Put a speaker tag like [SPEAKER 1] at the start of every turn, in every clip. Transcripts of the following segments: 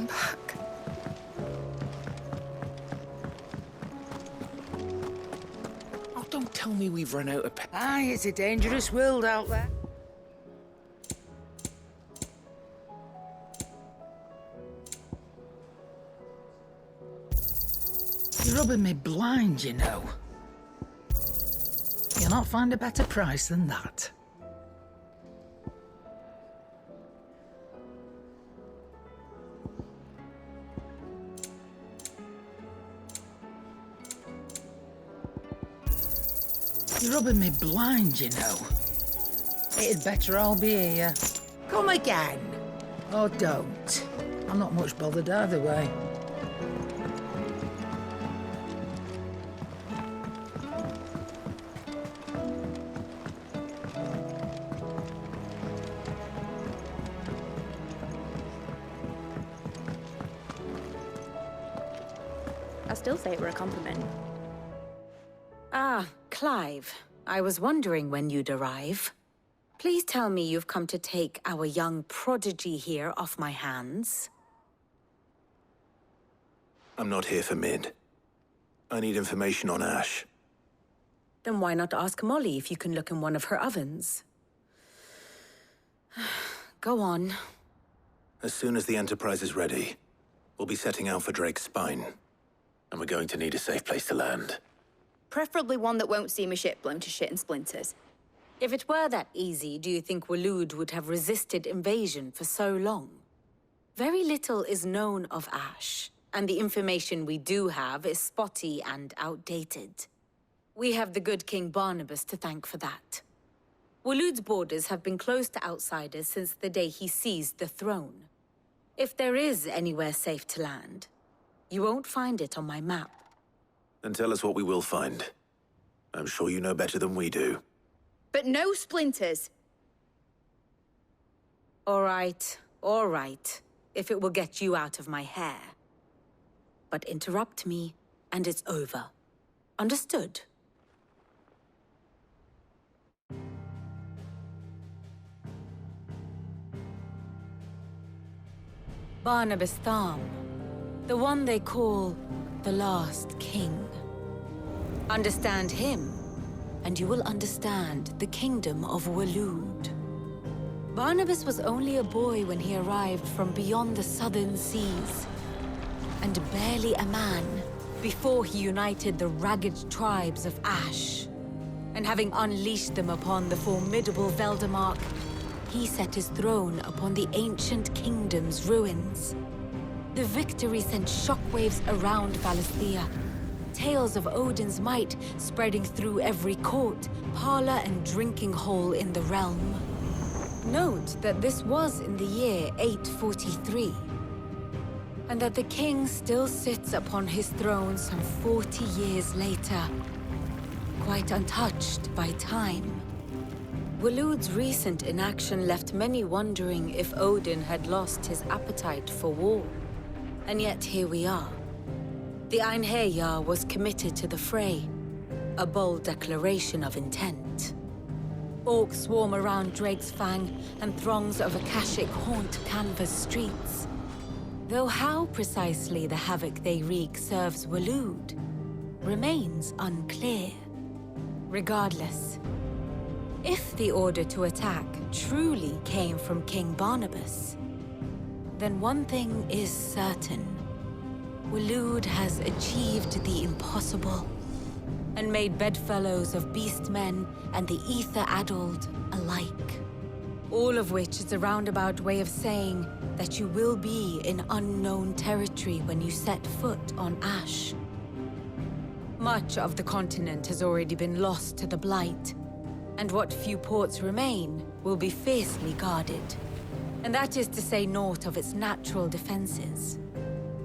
[SPEAKER 1] back. Oh, don't tell me we've run out of
[SPEAKER 2] Aye, it's a dangerous world out there.
[SPEAKER 3] You're rubbing me blind, you know. You'll not find a better price than that. You're rubbing me blind, you know. It'd better all be here.
[SPEAKER 2] Come again.
[SPEAKER 3] Or don't. I'm not much bothered either way.
[SPEAKER 4] I still say it were a compliment.
[SPEAKER 5] Ah, Clive. I was wondering when you'd arrive. Please tell me you've come to take our young prodigy here off my hands.
[SPEAKER 6] I'm not here for Mid. I need information on Ash.
[SPEAKER 5] Then why not ask Molly if you can look in one of her ovens? Go on.
[SPEAKER 6] As soon as the Enterprise is ready, we'll be setting out for Drake's Spine. And we're going to need a safe place to land.
[SPEAKER 4] Preferably one that won't see my ship blown to shit and splinters.
[SPEAKER 5] If it were that easy, do you think Waloed would have resisted invasion for so long? Very little is known of Ash, and the information we do have is spotty and outdated. We have the good King Barnabas to thank for that. Waloed's borders have been closed to outsiders since the day he seized the throne. If there is anywhere safe to land, you won't find it on my map.
[SPEAKER 6] Then tell us what we will find. I'm sure you know better than we do.
[SPEAKER 4] But no splinters!
[SPEAKER 5] All right, if it will get you out of my hair. But interrupt me, and it's over. Understood? Barnabas Tham, the one they call the last king. Understand him, and you will understand the kingdom of Waloed. Barnabas was only a boy when he arrived from beyond the southern seas, and barely a man before he united the ragged tribes of Ash. And having unleashed them upon the formidable Veldamark, he set his throne upon the ancient kingdom's ruins. The victory sent shockwaves around Valisthea, tales of Odin's might spreading through every court, parlor, and drinking hole in the realm. Note that this was in the year 843, and that the king still sits upon his throne some 40 years later, quite untouched by time. Waloed's recent inaction left many wondering if Odin had lost his appetite for war. And yet here we are. The Einherjar was committed to the fray, a bold declaration of intent. Orcs swarm around Drake's Fang, and throngs of Akashic haunt Canva's streets. Though how precisely the havoc they wreak serves Waloed remains unclear. Regardless, if the order to attack truly came from King Barnabas, then one thing is certain. Waloed has achieved the impossible, and made bedfellows of beastmen and the ether-addled alike. All of which is a roundabout way of saying that you will be in unknown territory when you set foot on Ash. Much of the continent has already been lost to the Blight, and what few ports remain will be fiercely guarded. And that is to say naught of its natural defenses.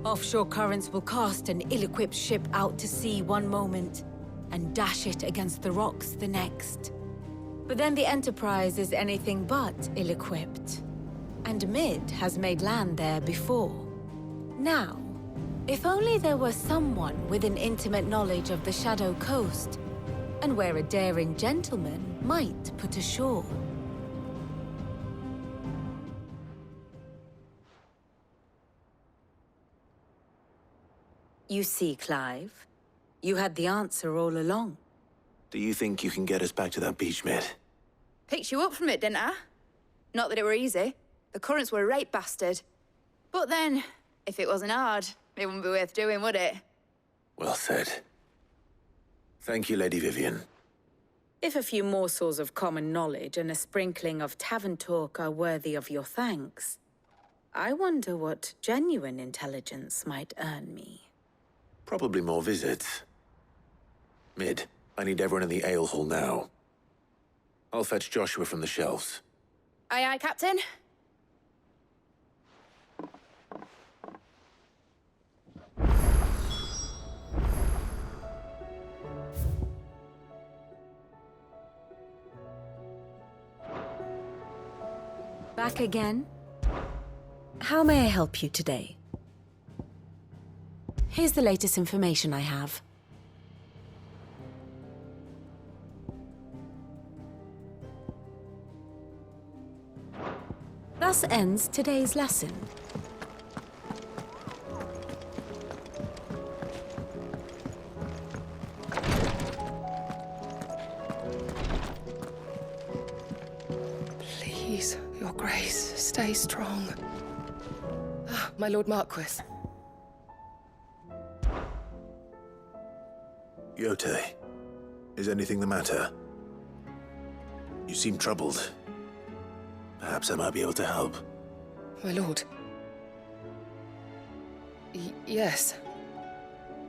[SPEAKER 5] Offshore currents will cast an ill-equipped ship out to sea one moment, and dash it against the rocks the next. But then the Enterprise is anything but ill-equipped. And Mid has made land there before. Now, if only there were someone with an intimate knowledge of the Shadow Coast, and where a daring gentleman might put ashore. You see, Clive, you had the answer all along.
[SPEAKER 6] Do you think you can get us back to that beach, Mid?
[SPEAKER 4] Picked you up from it, didn't I? Not that it were easy. The currents were a right bastard. But then, if it wasn't hard, it wouldn't be worth doing, would it?
[SPEAKER 6] Well said. Thank you, Lady Vivian.
[SPEAKER 5] If a few morsels of common knowledge and a sprinkling of tavern talk are worthy of your thanks, I wonder what genuine intelligence might earn me.
[SPEAKER 6] Probably more visits. Mid, I need everyone in the ale hall now. I'll fetch Joshua from the shelves.
[SPEAKER 4] Aye, aye, Captain.
[SPEAKER 5] Back again? How may I help you today? Here's the latest information I have. Thus ends today's lesson.
[SPEAKER 7] Please, Your Grace, stay strong. Ah, my Lord Marquis.
[SPEAKER 6] Yote, is anything the matter? You seem troubled. Perhaps I might be able to help.
[SPEAKER 7] My lord. Yes.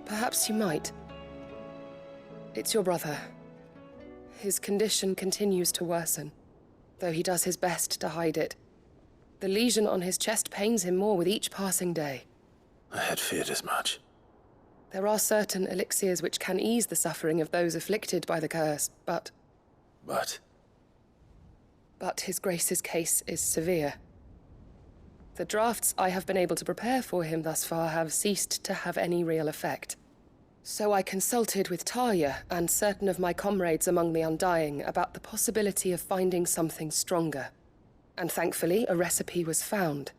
[SPEAKER 7] Perhaps you might. It's your brother. His condition continues to worsen, though he does his best to hide it. The lesion on his chest pains him more with each passing day.
[SPEAKER 6] I had feared as much.
[SPEAKER 7] There are certain elixirs which can ease the suffering of those afflicted by the curse, but his Grace's case is severe. The drafts I have been able to prepare for him thus far have ceased to have any real effect. So I consulted with Talia and certain of my comrades among the Undying about the possibility of finding something stronger. And thankfully, a recipe was found.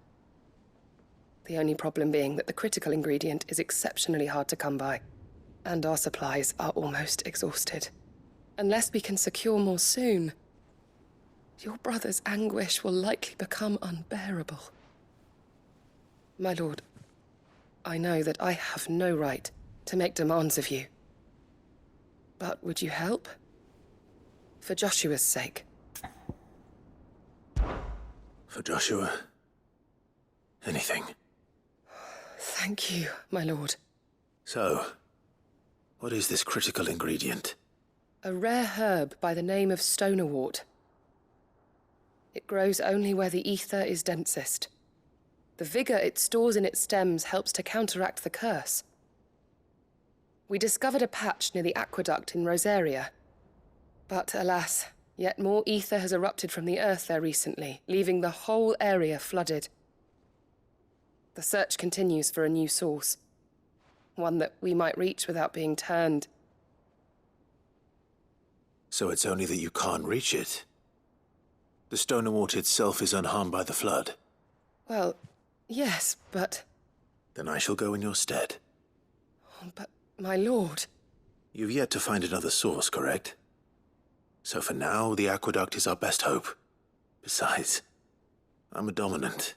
[SPEAKER 7] The only problem being that the critical ingredient is exceptionally hard to come by, and our supplies are almost exhausted. Unless we can secure more soon, your brother's anguish will likely become unbearable. My lord, I know that I have no right to make demands of you. But would you help? For Joshua's sake.
[SPEAKER 6] For Joshua, anything.
[SPEAKER 7] Thank you, my lord.
[SPEAKER 6] So, what is this critical ingredient?
[SPEAKER 7] A rare herb by the name of stonerwort. It grows only where the ether is densest. The vigor it stores in its stems helps to counteract the curse. We discovered a patch near the aqueduct in Rosaria. But alas, yet more ether has erupted from the earth there recently, leaving the whole area flooded. The search continues for a new source. One that we might reach without being turned.
[SPEAKER 6] So it's only that you can't reach it? The Stonerwort itself is unharmed by the flood?
[SPEAKER 7] Well, yes, but...
[SPEAKER 6] Then I shall go in your stead.
[SPEAKER 7] But, my lord...
[SPEAKER 6] You've yet to find another source, correct? So for now, the aqueduct is our best hope. Besides, I'm a dominant.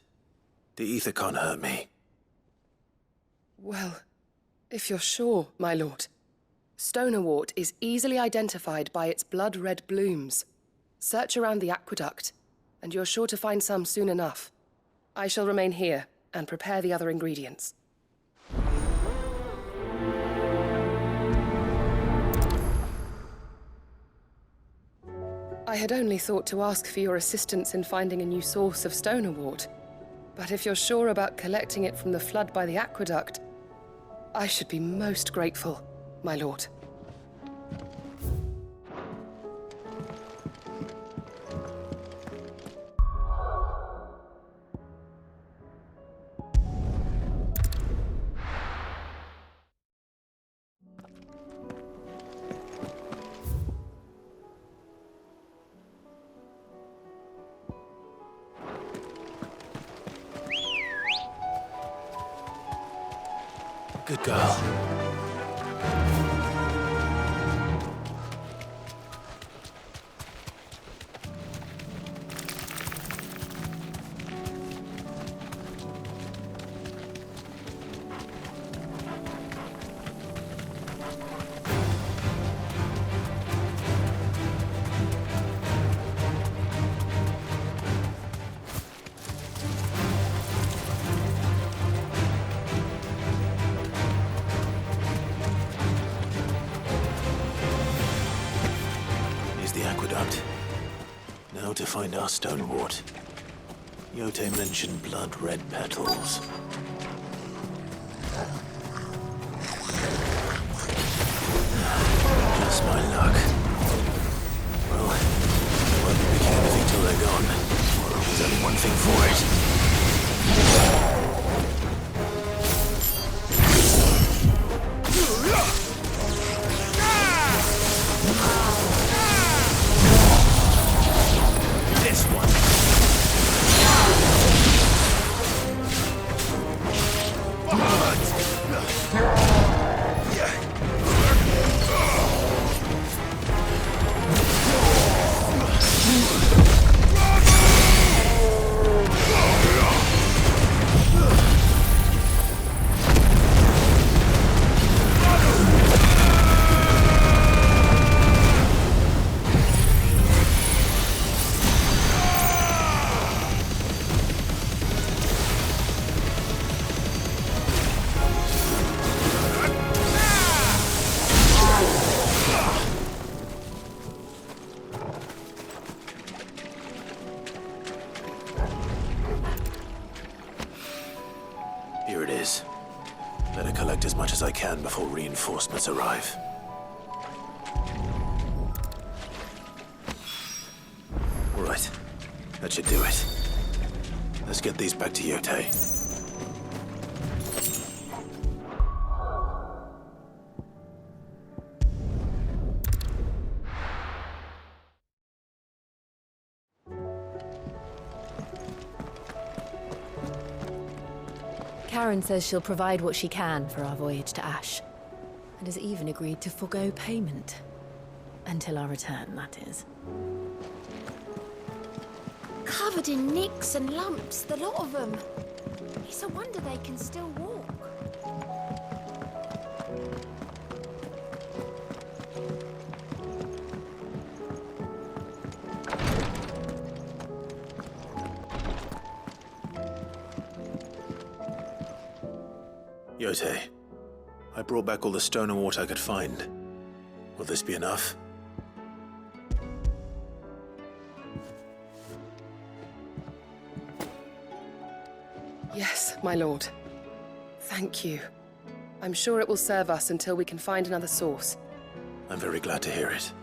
[SPEAKER 6] The ether can't hurt me.
[SPEAKER 7] Well, if you're sure, my lord. Stonerwort is easily identified by its blood-red blooms. Search around the aqueduct, and you're sure to find some soon enough. I shall remain here and prepare the other ingredients. I had only thought to ask for your assistance in finding a new source of stonerwort. But if you're sure about collecting it from the flood by the aqueduct, I should be most grateful, my lord.
[SPEAKER 6] Good girl. The aqueduct. Now to find our stonewort. Yote mentioned blood-red petals. Just my luck. Well, I won't be picking anything till they're gone. There's only one thing for it. Here it is. Better collect as much as I can before reinforcements arrive. All right. That should do it. Let's get these back to Yote.
[SPEAKER 5] Karen says she'll provide what she can for our voyage to Ash, and has even agreed to forgo payment. Until our return, that is.
[SPEAKER 8] Covered in nicks and lumps, the lot of them. It's a wonder they can still walk.
[SPEAKER 6] Yote, I brought back all the stone and water I could find. Will this be enough?
[SPEAKER 7] Yes, my lord. Thank you. I'm sure it will serve us until we can find another source.
[SPEAKER 6] I'm very glad to hear it.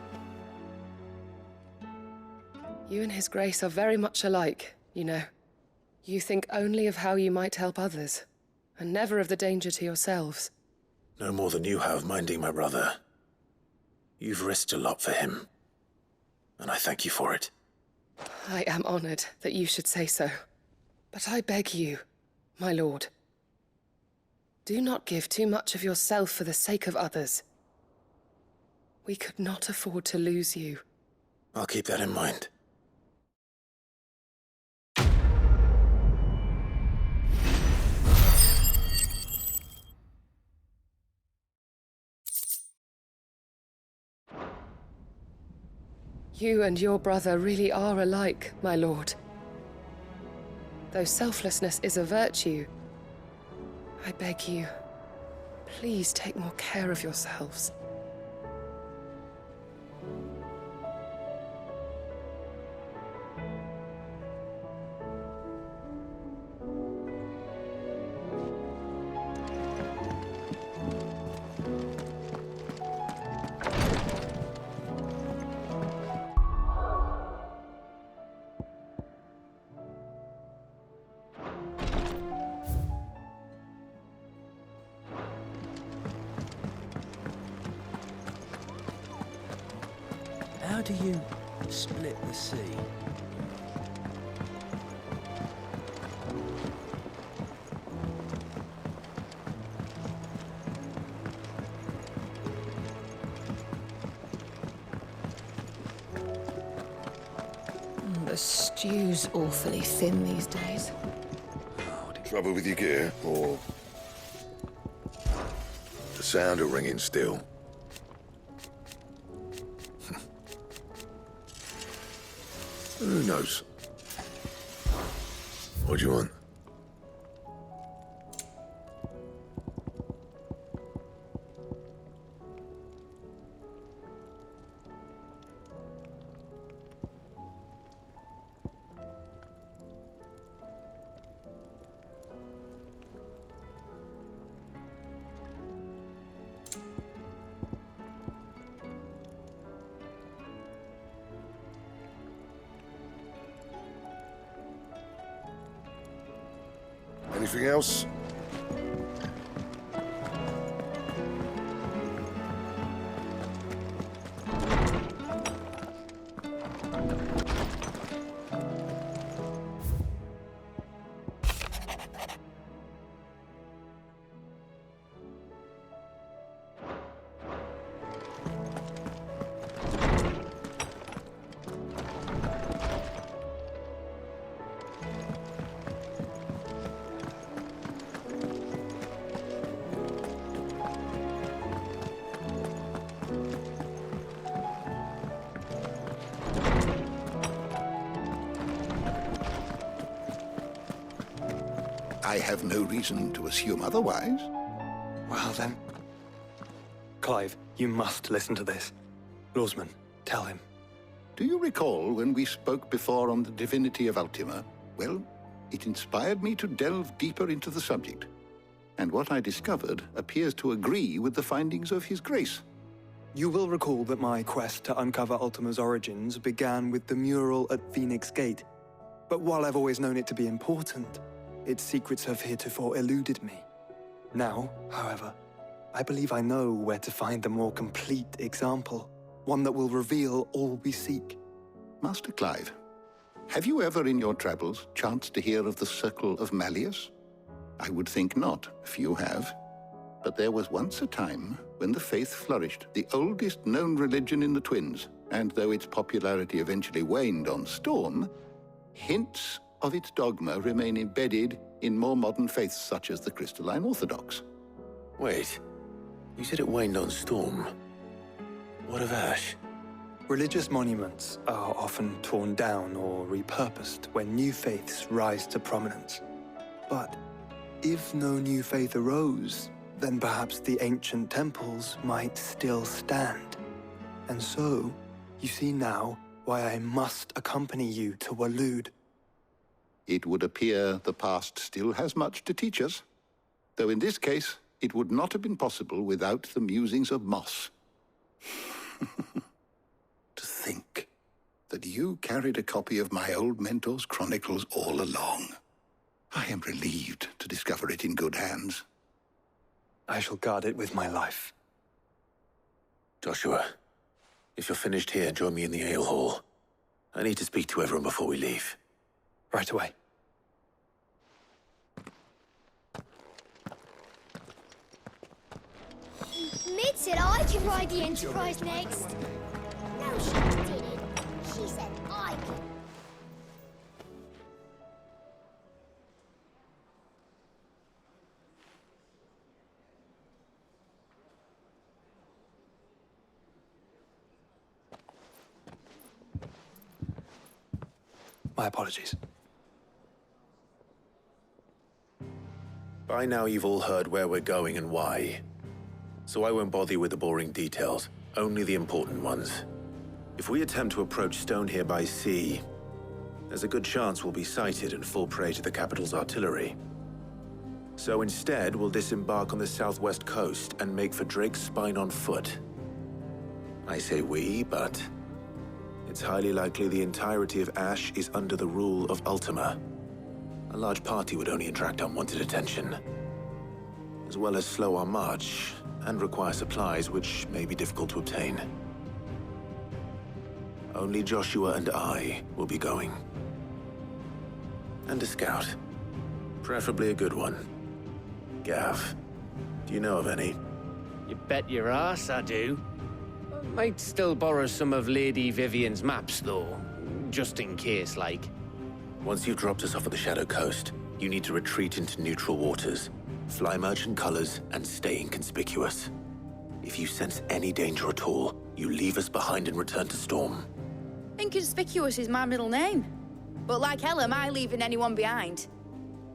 [SPEAKER 7] You and His Grace are very much alike, you know. You think only of how you might help others, and never of the danger to yourselves.
[SPEAKER 6] No more than you have minding my brother. You've risked a lot for him, and I thank you for it.
[SPEAKER 7] I am honored that you should say so. But I beg you, my lord, do not give too much of yourself for the sake of others. We could not afford to lose you.
[SPEAKER 6] I'll keep that in mind.
[SPEAKER 7] You and your brother really are alike, my lord. Though selflessness is a virtue, I beg you, please take more care of yourselves.
[SPEAKER 1] How do you split the sea?
[SPEAKER 3] The stew's awfully thin these days.
[SPEAKER 9] Trouble with your gear, or the sound of ringing still? Who knows? What do you want? Anything else?
[SPEAKER 10] I have no reason to assume otherwise.
[SPEAKER 11] Well then, Clive, you must listen to this. Lawsman, tell him.
[SPEAKER 10] Do you recall when we spoke before on the divinity of Ultima? Well, it inspired me to delve deeper into the subject. And what I discovered appears to agree with the findings of His Grace.
[SPEAKER 11] You will recall that my quest to uncover Ultima's origins began with the mural at Phoenix Gate. But while I've always known it to be important, its secrets have heretofore eluded me. Now, however, I believe I know where to find the more complete example, one that will reveal all we seek.
[SPEAKER 10] Master Clive, have you ever in your travels chanced to hear of the Circle of Malleus? I would think not, if you have. But there was once a time when the faith flourished, the oldest known religion in the Twins, and though its popularity eventually waned on storm, hints of its dogma remain embedded in more modern faiths such as the Crystalline Orthodox.
[SPEAKER 6] Wait, you said it waned on storm. What of Ash?
[SPEAKER 11] Religious monuments are often torn down or repurposed when new faiths rise to prominence. But if no new faith arose, then perhaps the ancient temples might still stand. And so, you see now why I must accompany you to Waloed.
[SPEAKER 10] It would appear the past still has much to teach us, though in this case, it would not have been possible without the musings of Moss. To think that you carried a copy of my old mentor's chronicles all along. I am relieved to discover it in good hands.
[SPEAKER 11] I shall guard it with my life.
[SPEAKER 6] Joshua, if you're finished here, join me in the ale hall. I need to speak to everyone before we leave.
[SPEAKER 11] Right away.
[SPEAKER 8] Mid said I could ride the Enterprise next. No, she didn't. She said I could.
[SPEAKER 11] My apologies.
[SPEAKER 6] By now you've all heard where we're going and why. So I won't bother you with the boring details, only the important ones. If we attempt to approach Stone here by sea, there's a good chance we'll be sighted and fall prey to the capital's artillery. So instead, we'll disembark on the southwest coast and make for Drake's Spine on foot. I say we, but it's highly likely the entirety of Ash is under the rule of Ultima. A large party would only attract unwanted attention, as well as slow our march and require supplies which may be difficult to obtain. Only Joshua and I will be going. And a scout. Preferably a good one. Gav, do you know of any?
[SPEAKER 1] You bet your ass I do. Might still borrow some of Lady Vivian's maps, though, just in case, like.
[SPEAKER 6] Once you've dropped us off at the Shadow Coast, you need to retreat into neutral waters, fly merchant colors, and stay inconspicuous. If you sense any danger at all, you leave us behind and return to Storm.
[SPEAKER 4] Inconspicuous is my middle name. But like hell am I leaving anyone behind.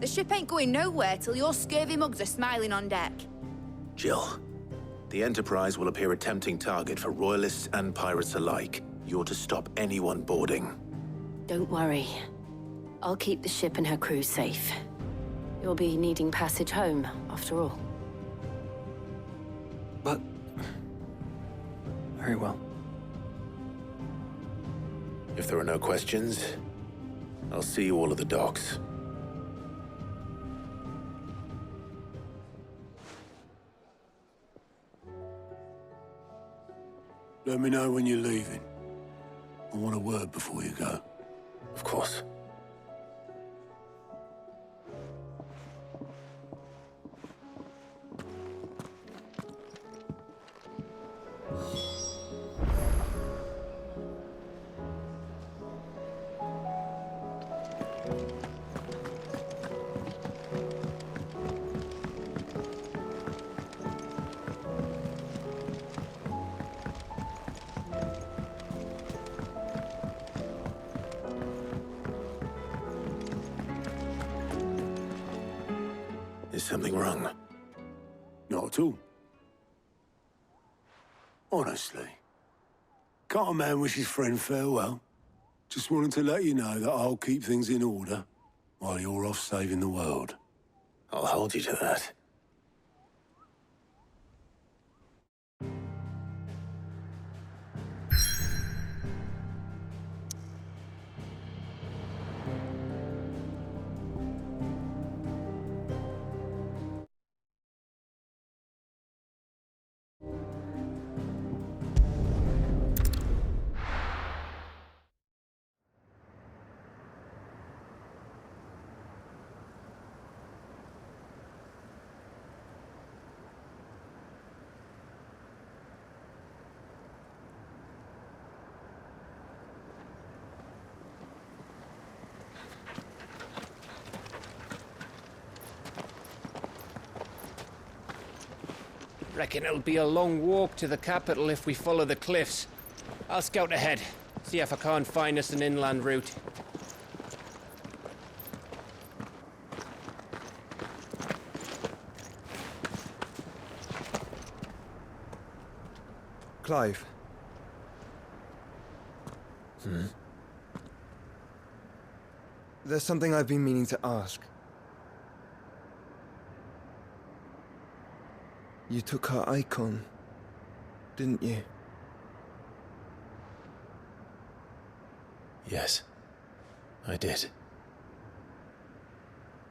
[SPEAKER 4] The ship ain't going nowhere till your scurvy mugs are smiling on deck.
[SPEAKER 6] Jill, the Enterprise will appear a tempting target for royalists and pirates alike. You're to stop anyone boarding.
[SPEAKER 5] Don't worry. I'll keep the ship and her crew safe. You'll be needing passage home, after all.
[SPEAKER 11] But... very well.
[SPEAKER 6] If there are no questions, I'll see you all at the docks.
[SPEAKER 12] Let me know when you're leaving. I want a word before you go.
[SPEAKER 6] Of course. Is something wrong?
[SPEAKER 12] Not at all. Honestly. Can't a man wish his friend farewell? Just wanted to let you know that I'll keep things in order while you're off saving the world.
[SPEAKER 6] I'll hold you to that.
[SPEAKER 1] Reckon it'll be a long walk to the capital if we follow the cliffs. I'll scout ahead, see if I can't find us an inland route.
[SPEAKER 11] Clive. There's something I've been meaning to ask. You took her icon, didn't you?
[SPEAKER 6] Yes, I did.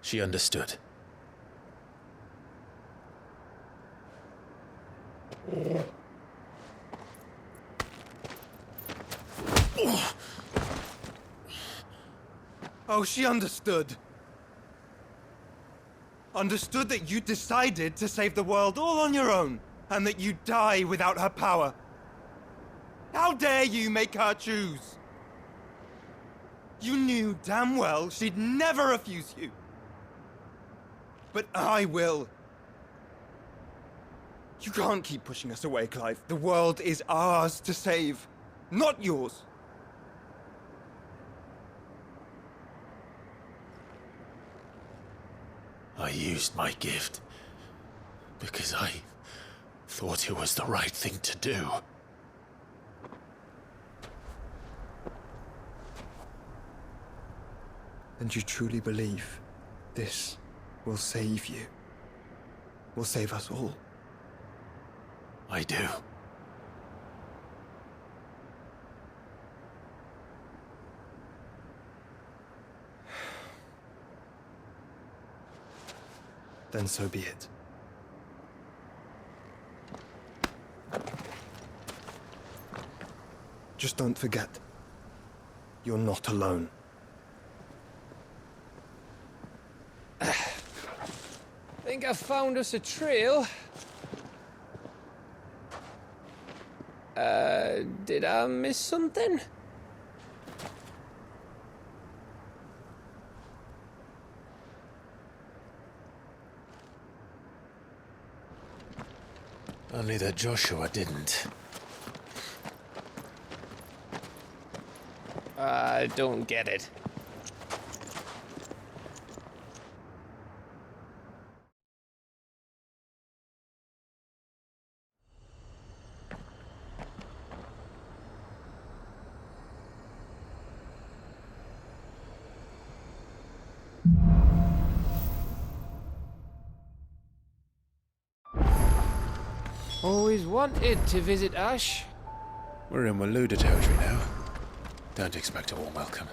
[SPEAKER 6] She understood.
[SPEAKER 13] Oh, she understood. Understood that you decided to save the world all on your own, and that you'd die without her power. How dare you make her choose? You knew damn well she'd never refuse you. But I will. You can't keep pushing us away, Clive. The world is ours to save, not yours.
[SPEAKER 6] I used my gift because I thought it was the right thing to do.
[SPEAKER 11] And you truly believe this will save you? Will save us all?
[SPEAKER 6] I do.
[SPEAKER 11] Then so be it. Just don't forget, you're not alone.
[SPEAKER 1] Think I found us a trail. Did I miss something?
[SPEAKER 6] Only that Joshua didn't.
[SPEAKER 1] I don't get it. Always wanted to visit Ash.
[SPEAKER 6] We're in Waluda territory now. Don't expect a warm welcome.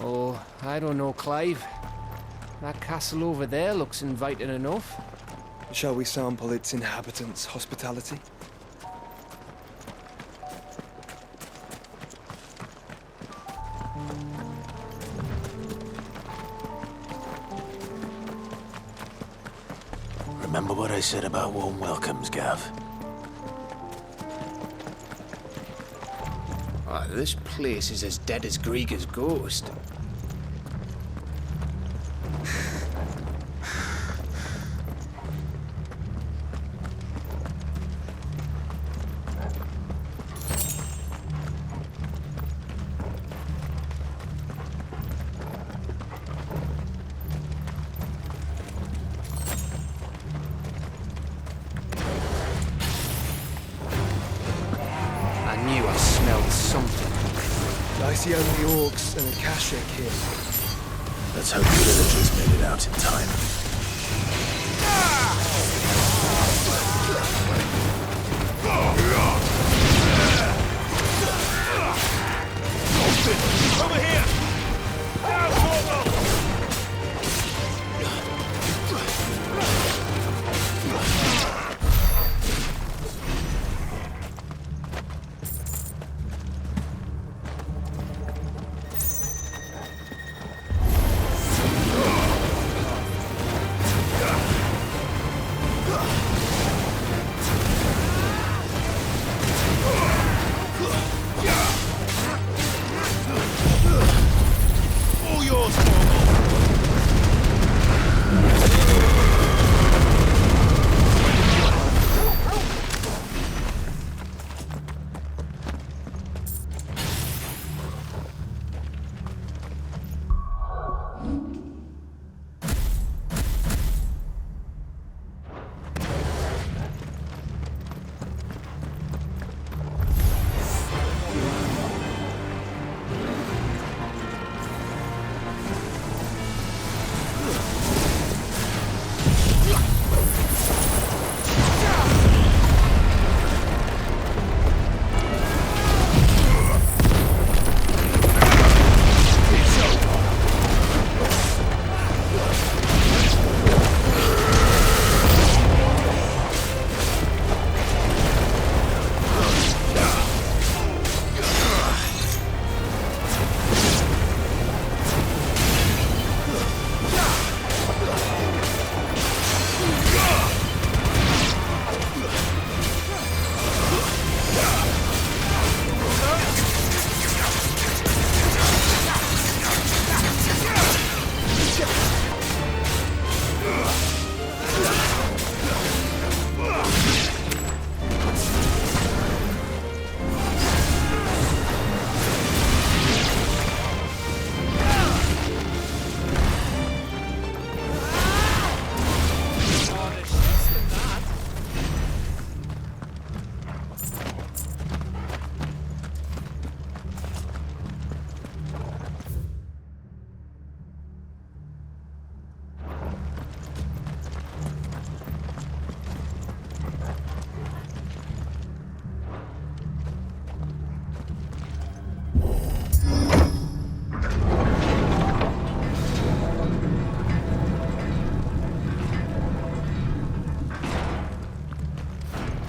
[SPEAKER 1] Oh, I don't know, Clive. That castle over there looks inviting enough.
[SPEAKER 11] Shall we sample its inhabitants' hospitality?
[SPEAKER 6] Remember what I said about warm welcomes, Gav?
[SPEAKER 1] Ah, this place is as dead as Grieger's ghost. I knew I smelled something.
[SPEAKER 11] I see only orcs and a Kashek here.
[SPEAKER 6] Let's hope the villagers made it out in time.
[SPEAKER 13] Over here! Now, Morgul! All yours, Morgul!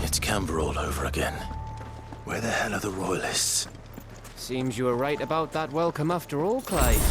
[SPEAKER 6] It's Canberra all over again. Where the hell are the royalists?
[SPEAKER 1] Seems you were right about that welcome after all, Clive.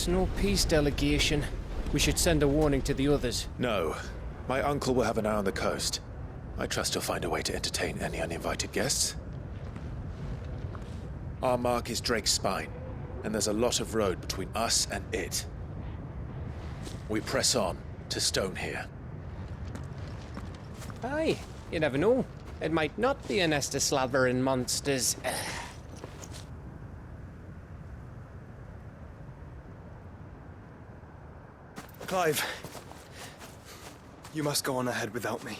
[SPEAKER 1] guess no peace delegation. We should send a warning to the others.
[SPEAKER 6] No. My uncle will have an eye on the coast. I trust he'll find a way to entertain any uninvited guests. Our mark is Drake's Spine, and there's a lot of road between us and it. We press on to Stone here.
[SPEAKER 1] Aye, you never know. It might not be a nest of slathering monsters.
[SPEAKER 11] Clive, you must go on ahead without me.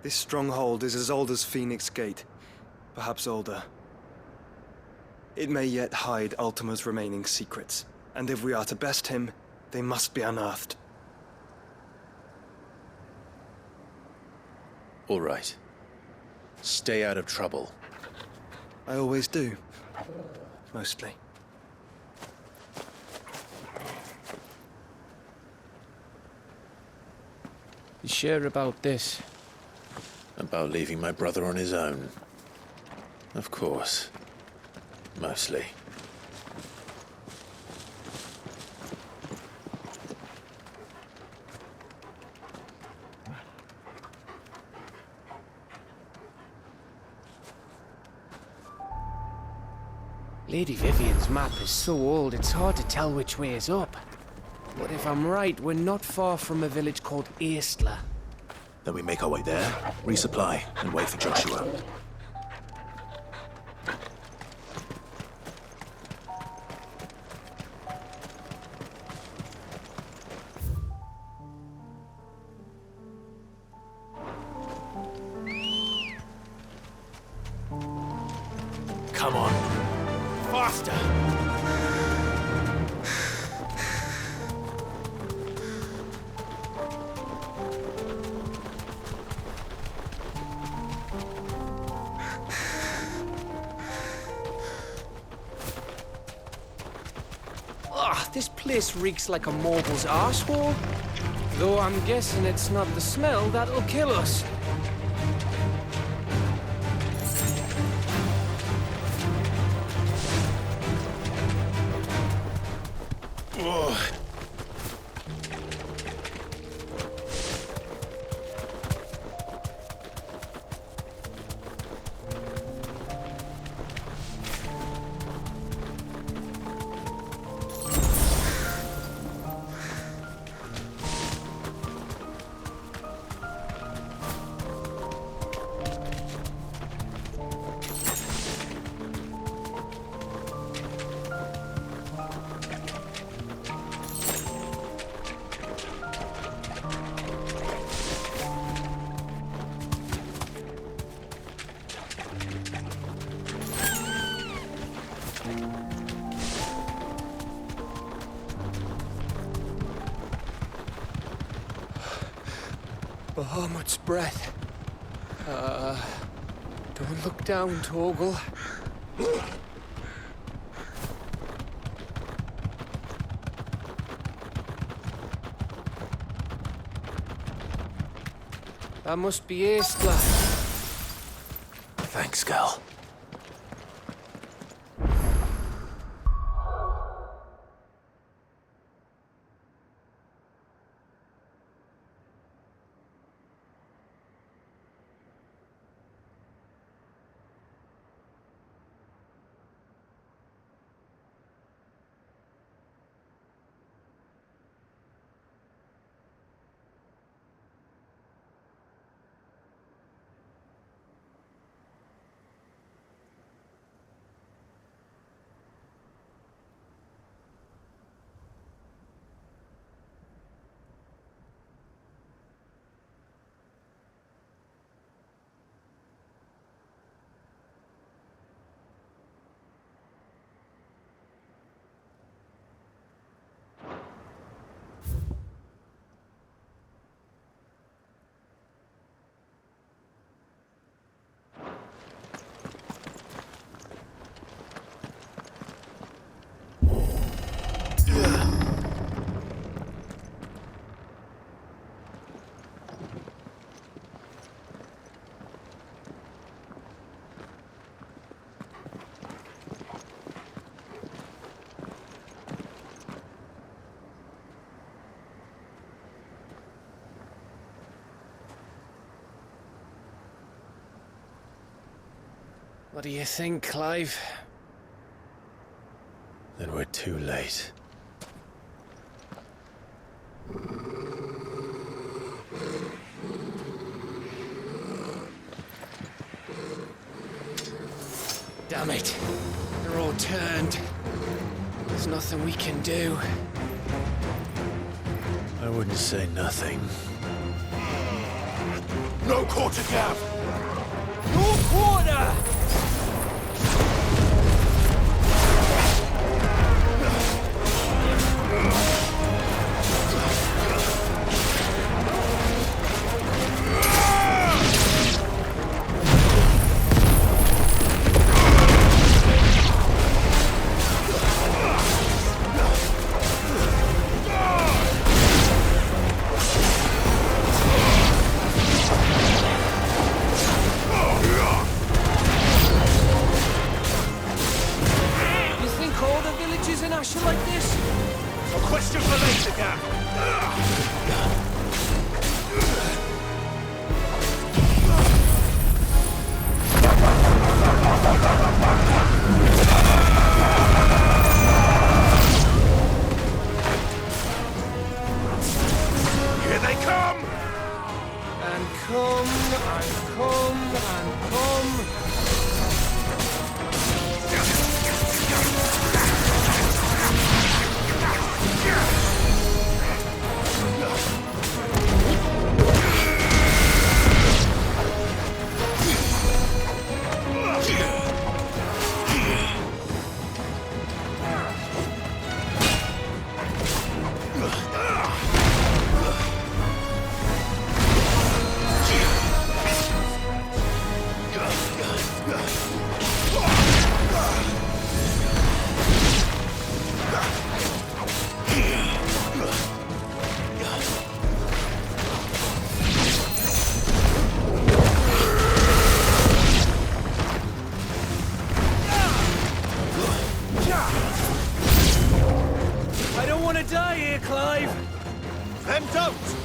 [SPEAKER 11] This stronghold is as old as Phoenix Gate, perhaps older. It may yet hide Ultima's remaining secrets, and if we are to best him, they must be unearthed.
[SPEAKER 6] All right. Stay out of trouble.
[SPEAKER 11] I always do. Mostly.
[SPEAKER 1] You sure about this?
[SPEAKER 6] About leaving my brother on his own. Of course. Mostly.
[SPEAKER 1] Lady Vivian's map is so old it's hard to tell which way is up. But if I'm right, we're not far from a village called Eastla.
[SPEAKER 6] Then we make our way there, resupply, and wait for Joshua. Come on. Faster!
[SPEAKER 1] This place reeks like a morble's arsehole. Though I'm guessing it's not the smell that'll kill us. Bahamut's breath. Don't look down, Torgal. That must be Eastla.
[SPEAKER 6] Thanks, girl.
[SPEAKER 1] What do you think, Clive?
[SPEAKER 6] Then we're too late.
[SPEAKER 1] Damn it. They're all turned. There's nothing we can do.
[SPEAKER 6] I wouldn't say nothing.
[SPEAKER 9] No quarter, Gav!
[SPEAKER 1] No quarter!
[SPEAKER 13] Die here, Clive! Then don't!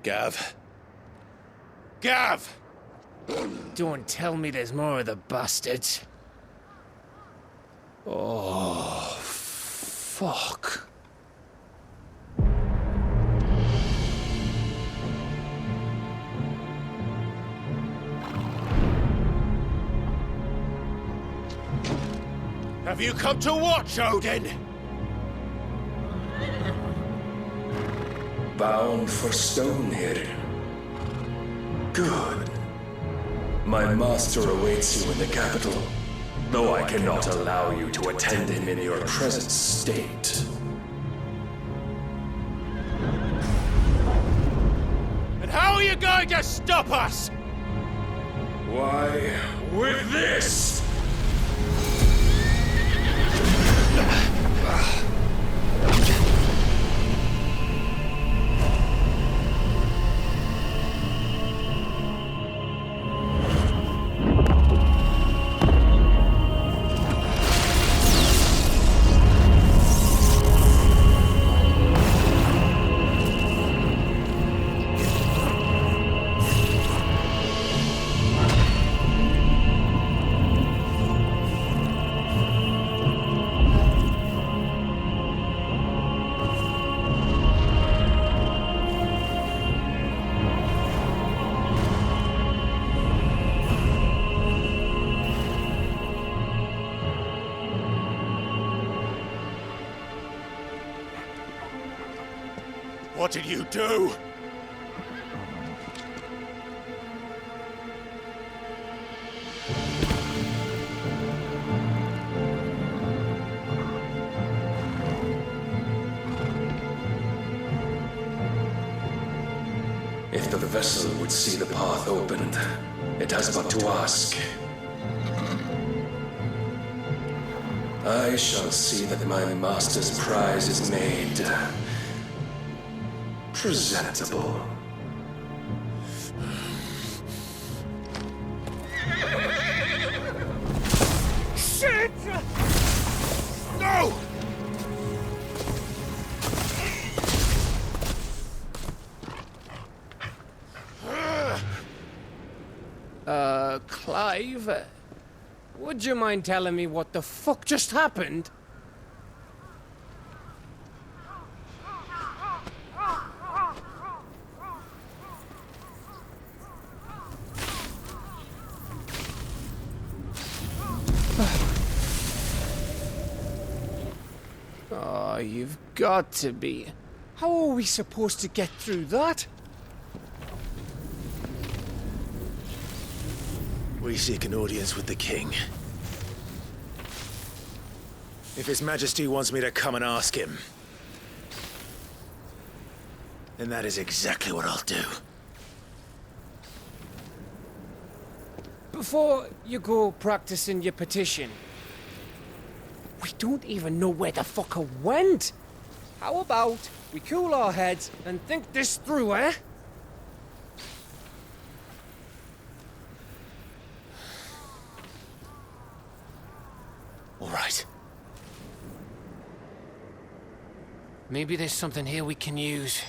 [SPEAKER 1] Gav. Gav! Don't tell me there's more of the bastards. Oh, fuck. Have you come to watch, Odin?
[SPEAKER 14] Bound for stone here. Good. My master awaits you in the capital, though I cannot allow you to attend him in your present state.
[SPEAKER 1] And how are you going to stop us?
[SPEAKER 14] Why, with this!
[SPEAKER 1] What did you do?
[SPEAKER 14] If the vessel would see the path opened, it has but to ask. I shall see that my master's prize is made presentable.
[SPEAKER 1] Shit! No! Clive? Would you mind telling me what the fuck just happened? Oh, you've got to be. How are we supposed to get through that?
[SPEAKER 6] We seek an audience with the king. If His Majesty wants me to come and ask him, then that is exactly what I'll do.
[SPEAKER 1] Before you go practicing your petition, we don't even know where the fucker went. How about we cool our heads and think this through, eh?
[SPEAKER 6] All right.
[SPEAKER 1] Maybe there's something here we can use.